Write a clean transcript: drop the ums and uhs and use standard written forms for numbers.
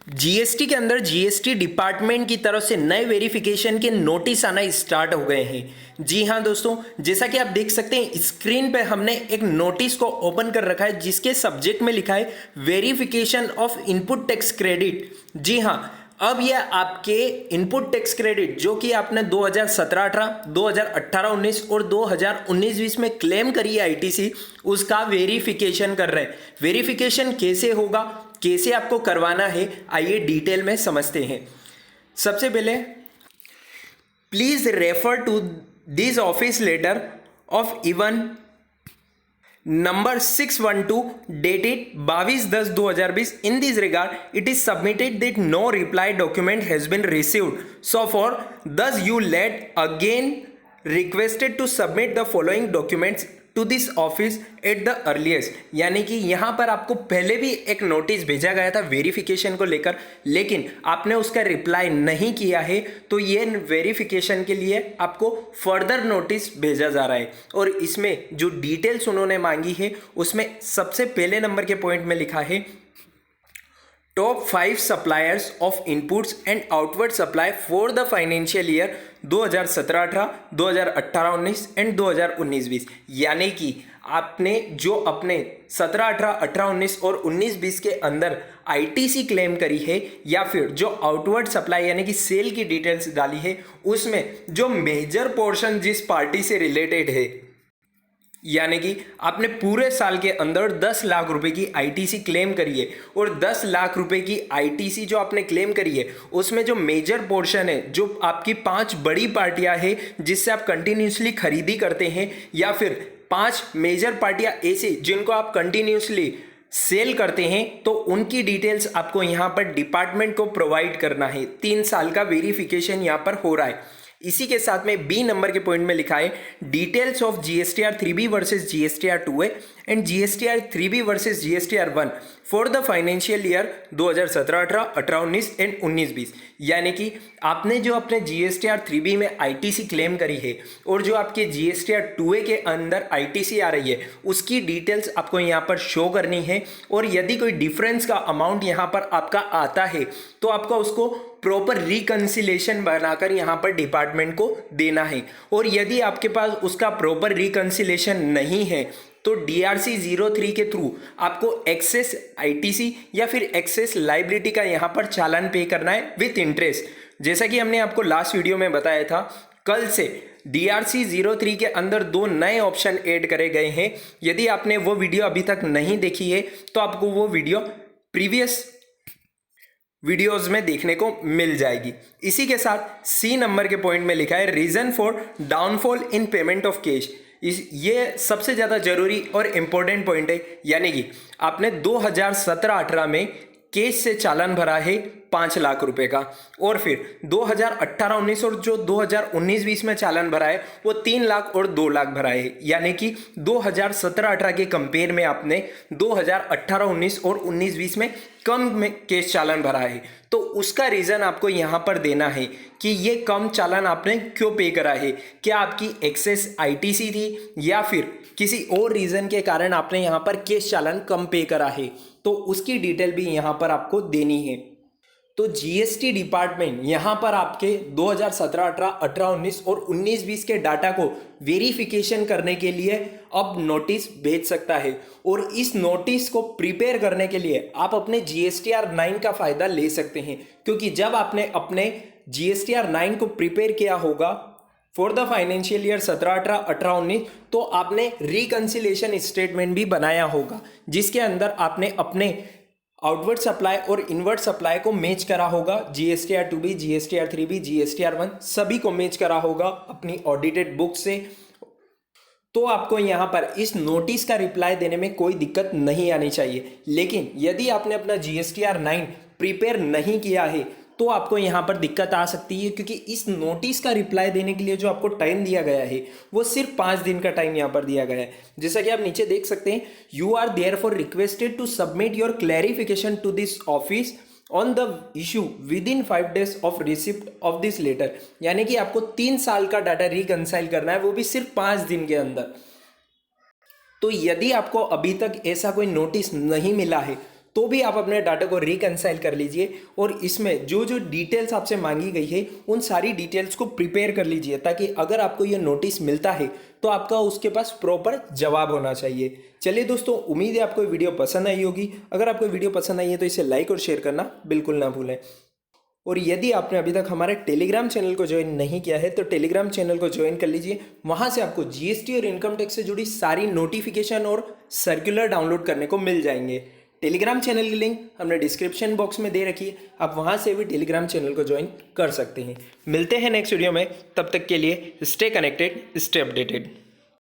GST के अंदर GST department की तरफ से नए वेरिफिकेशन के नोटिस आना स्टार्ट हो गए हैं। जी हाँ दोस्तों, जैसा कि आप देख सकते हैं स्क्रीन पे हमने एक नोटिस को ओपन कर रखा है जिसके सब्जेक्ट में लिखा है verification of input tax credit. जी हाँ, अब यह आपके इनपुट टैक्स क्रेडिट जो कि आपने 2017-18, 2018-19 और 2019-20 में क्लेम करी है आईटीसी, उसका वेरिफिकेशन कर रहे हैं। वेरिफिकेशन कैसे होगा, कैसे आपको करवाना है, आइए डिटेल में समझते हैं। सबसे पहले please refer to this office letter of even number 612 dated 22/10/2020. In this regard, it is submitted that no reply document has been received. So for thus you led again requested to submit the following documents to this office at the earliest. यानी कि यहाँ पर आपको पहले भी एक notice भेजा गया था वेरिफिकेशन को लेकर, लेकिन आपने उसका रिप्लाई नहीं किया है, तो ये वेरिफिकेशन के लिए आपको फर्दर नोटिस भेजा जा रहा है। और इसमें जो डिटेल्स उन्होंने मांगी है उसमें सबसे पहले नंबर के पॉइंट में लिखा है top 5 suppliers of inputs and outward supply for the financial year 2017-18, 2018-19 and 2019-20। यानी कि आपने जो अपने 17-18, 18-19 और 19-20 के अंदर आईटीसी क्लेम करी है या फिर जो आउटवर्ड सप्लाई यानी कि सेल की डिटेल्स डाली है, उसमें जो मेजर पोर्शन जिस पार्टी से रिलेटेड है, यानी कि आपने पूरे साल के अंदर 10 लाख रुपए की आईटीसी क्लेम करी है और 10 लाख रुपए की आईटीसी जो आपने क्लेम करी है उसमें जो मेजर पोर्शन है, जो आपकी 5 बड़ी पार्टियां हैं जिससे आप कंटिन्यूसली खरीदी करते हैं, या फिर 5 मेजर पार्टियां ऐसी जिनको आप कंटिन्यूसली सेल करते हैं, तो उनकी डिटेल्स आपको यहां पर डिपार्टमेंट को प्रोवाइड करना है। 3 साल का वेरिफिकेशन यहां पर हो रहा है। इसी के साथ में बी नंबर के पॉइंट में लिखा है details of GSTR 3B versus GSTR 2A and GSTR 3B versus GSTR 1 for the financial year 2017-18, 18-19 and 19-20। यानी कि आपने जो अपने जीएसटीआर 3B में आईटीसी क्लेम करी है और जो आपके जीएसटीआर 2A के अंदर आईटीसी आ रही है, उसकी डिटेल्स आपको यहाँ पर शो करनी है। और यदि कोई डिफरेंस का अमाउंट यहाँ पर आपका आता है तो आपको उसको प्रॉपर रिकंसिलेशन बनाकर यहाँ पर डिपार्टमेंट को देना है। और यदि आपके पास उसका प्रॉपर रिकंसिलेशन नहीं है तो DRC 03 के थ्रू आपको एक्सेस आईटीसी या फिर एक्सेस लाइबिलिटी का यहाँ पर चालान पे करना है विथ इंटरेस्ट। जैसा कि हमने आपको लास्ट वीडियो में बताया था, कल से DRC 03 के अंदर 2 नए ऑप्शन ऐड करे गए हैं। यदि आपने वो वीडियो अभी तक नहीं देखी है तो आपको वो वीडियो प्रीवियस वीडियोस में देखने को मिल जाएगी। इसी के साथ सी नंबर के पॉइंट में लिखा है reason for downfall in payment of cash. ये सबसे ज़्यादा जरूरी और इम्पोर्टेंट पॉइंट है। यानी कि आपने 2017-18 में कैश से चालान भरा है 5 लाख रुपए का, और फिर 2018-19 और जो 2019-20 में चालान भरा है वो 3 लाख और 2 लाख भरा है। यानी कि 2017-18 के कंपेयर में आपने 2018-19 और 19-20 में कम में कैश चालान भरा है। तो उसका रीज़न आपको यहाँ पर देना है कि ये कम चालान आपने क्यों पे करा है। क्या आपकी एक्सेस आईटीसी थी या फिर किसी और रीज़न के कारण आपने यहाँ पर कैश चालान कम पे करा है, तो उसकी डिटेल भी यहाँ पर आपको देनी है। तो जीएसटी डिपार्टमेंट यहाँ पर आपके 2017-18, 18-19 और 19-20 के डाटा को वेरिफिकेशन करने के लिए अब नोटिस भेज सकता है। और इस नोटिस को प्रिपेयर करने के लिए आप अपने GSTR 9 का फ़ायदा ले सकते हैं, क्योंकि जब आपने अपने GSTR 9 को प्रिपेयर किया होगा फॉर द फाइनेंशियल ईयर 17-18, 18-19, तो आपने रिकंसिलेशन स्टेटमेंट भी बनाया होगा जिसके अंदर आपने अपने आउटवर्ड सप्लाई और इनवर्ड सप्लाई को मैच करा होगा। GSTR 2B, GSTR 3B, GSTR 1 सभी को मैच करा होगा अपनी ऑडिटेड बुक से। तो आपको यहाँ पर इस नोटिस का रिप्लाई देने में कोई दिक्कत नहीं आनी चाहिए। लेकिन यदि आपने अपना GSTR 9 प्रिपेयर नहीं किया है तो आपको यहाँ पर दिक्कत आ सकती है, क्योंकि इस नोटिस का रिप्लाई देने के लिए जो आपको टाइम दिया गया है वो सिर्फ 5 दिन का टाइम यहाँ पर दिया गया है। जैसा कि आप नीचे देख सकते हैं, you are therefore requested to submit your clarification to this office on the issue within 5 days of receipt of this letter. यानी कि आपको 3 साल का डाटा रिकंसाइल करना है, वो भी सिर्फ 5 दिन के अंदर। तो यदि आपको अभी तक ऐसा कोई नोटिस नहीं मिला है तो भी आप अपने डाटा को रिकंसाइल कर लीजिए और इसमें जो जो डिटेल्स आपसे मांगी गई है उन सारी डिटेल्स को प्रिपेयर कर लीजिए, ताकि अगर आपको ये नोटिस मिलता है तो आपका उसके पास प्रॉपर जवाब होना चाहिए। चलिए दोस्तों, उम्मीद है आपको वीडियो पसंद आई होगी। अगर आपको वीडियो पसंद आई है तो इसे लाइक और शेयर करना बिल्कुल ना भूलें। और यदि आपने अभी तक हमारे टेलीग्राम चैनल को ज्वाइन नहीं किया है तो टेलीग्राम चैनल को ज्वाइन कर लीजिए। वहां से आपको जीएसटी और इनकम टैक्स से जुड़ी सारी नोटिफिकेशन और सर्कुलर डाउनलोड करने को मिल जाएंगे। टेलीग्राम चैनल की लिंक हमने डिस्क्रिप्शन बॉक्स में दे रखी है, आप वहां से भी टेलीग्राम चैनल को ज्वाइन कर सकते हैं। मिलते हैं नेक्स्ट वीडियो में, तब तक के लिए स्टे कनेक्टेड, स्टे अपडेटेड।